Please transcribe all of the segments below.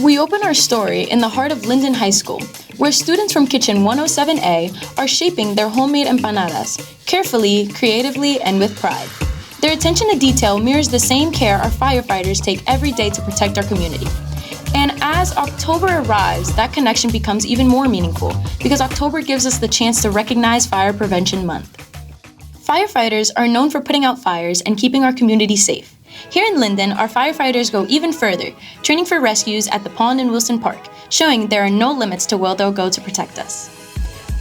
We open our story in the heart of Linden High School, where students from Kitchen 107A are shaping their homemade empanadas, carefully, creatively, and with pride. Their attention to detail mirrors the same care our firefighters take every day to protect our community. And as October arrives, that connection becomes even more meaningful, because October gives us the chance to recognize Fire Prevention Month. Firefighters are known for putting out fires and keeping our community safe. Here in Linden, our firefighters go even further, training for rescues at the pond in Wilson Park, showing there are no limits to where they'll go to protect us.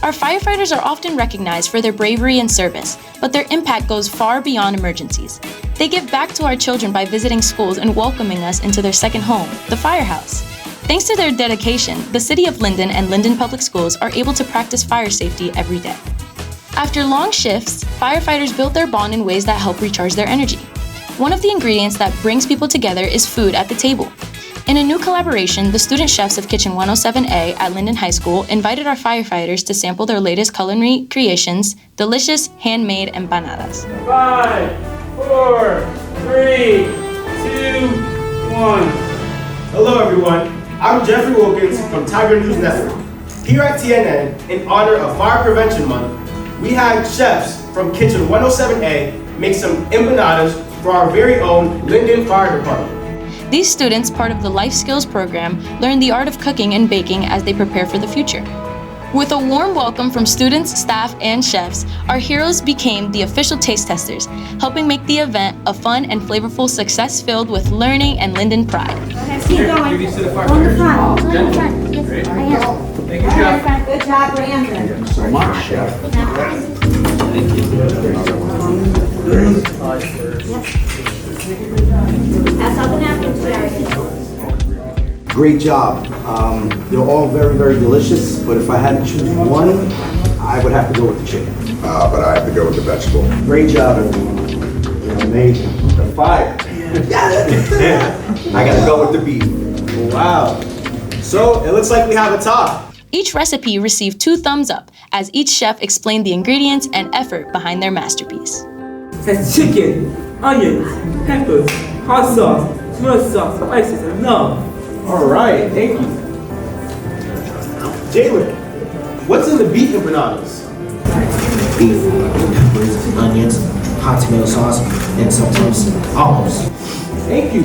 Our firefighters are often recognized for their bravery and service, but their impact goes far beyond emergencies. They give back to our children by visiting schools and welcoming us into their second home, the firehouse. Thanks to their dedication, the City of Linden and Linden Public Schools are able to practice fire safety every day. After long shifts, firefighters build their bond in ways that help recharge their energy. One of the ingredients that brings people together is food at the table. In a new collaboration, the student chefs of Kitchen 107A at Linden High School invited our firefighters to sample their latest culinary creations, delicious handmade empanadas. 5, 4, 3, 2, 1. Hello everyone, I'm Jeffrey Wilkins from Tiger News Network. Here at TNN, in honor of Fire Prevention Month, we had chefs from Kitchen 107A make some empanadas for our very own Linden Fire Department. These students, part of the Life Skills program, learn the art of cooking and baking as they prepare for the future. With a warm welcome from students, staff, and chefs, our heroes became the official taste testers, helping make the event a fun and flavorful success filled with learning and Linden pride. Keep going. On the front. On the front. Yes, Great. I am. Thank you, Chef. Good job, Brandon. Thank you so much, Chef. That's all the napkins, Jerry. Great job. They're all very, very delicious, but if I had to choose one, I would have to go with the chicken. But I have to go with the vegetable. Great job, everyone. You're amazing. The fire. I gotta go with the beef. Wow. So it looks like we have a tie. Each recipe received 2 thumbs up, as each chef explained the ingredients and effort behind their masterpiece. Has chicken, onions, peppers, hot sauce, tomato sauce, spices, and love. All right, thank you. Jalen, what's in the beef empanadas? Beef, peppers, onions, hot tomato sauce, and sometimes olives. Thank you.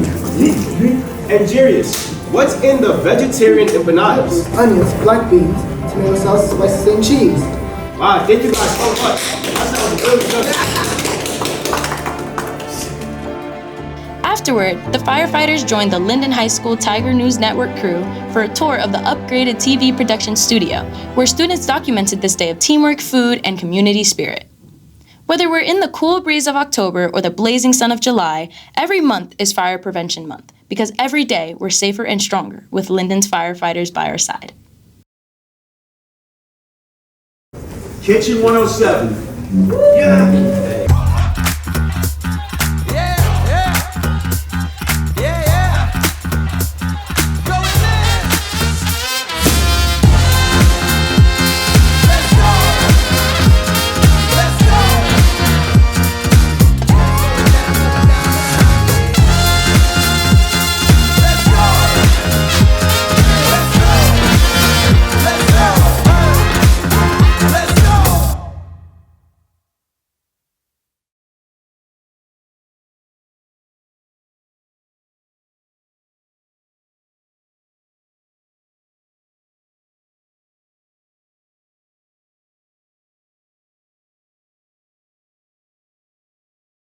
And Jarius, what's in the vegetarian empanadas? Onions, black beans, tomato sauce, spices, and cheese. Wow, thank you guys so much. That sounds really good. Afterward, the firefighters joined the Linden High School Tiger News Network crew for a tour of the upgraded TV production studio, where students documented this day of teamwork, food, and community spirit. Whether we're in the cool breeze of October or the blazing sun of July, every month is Fire Prevention Month, because every day we're safer and stronger with Linden's firefighters by our side. Kitchen 107. Yeah.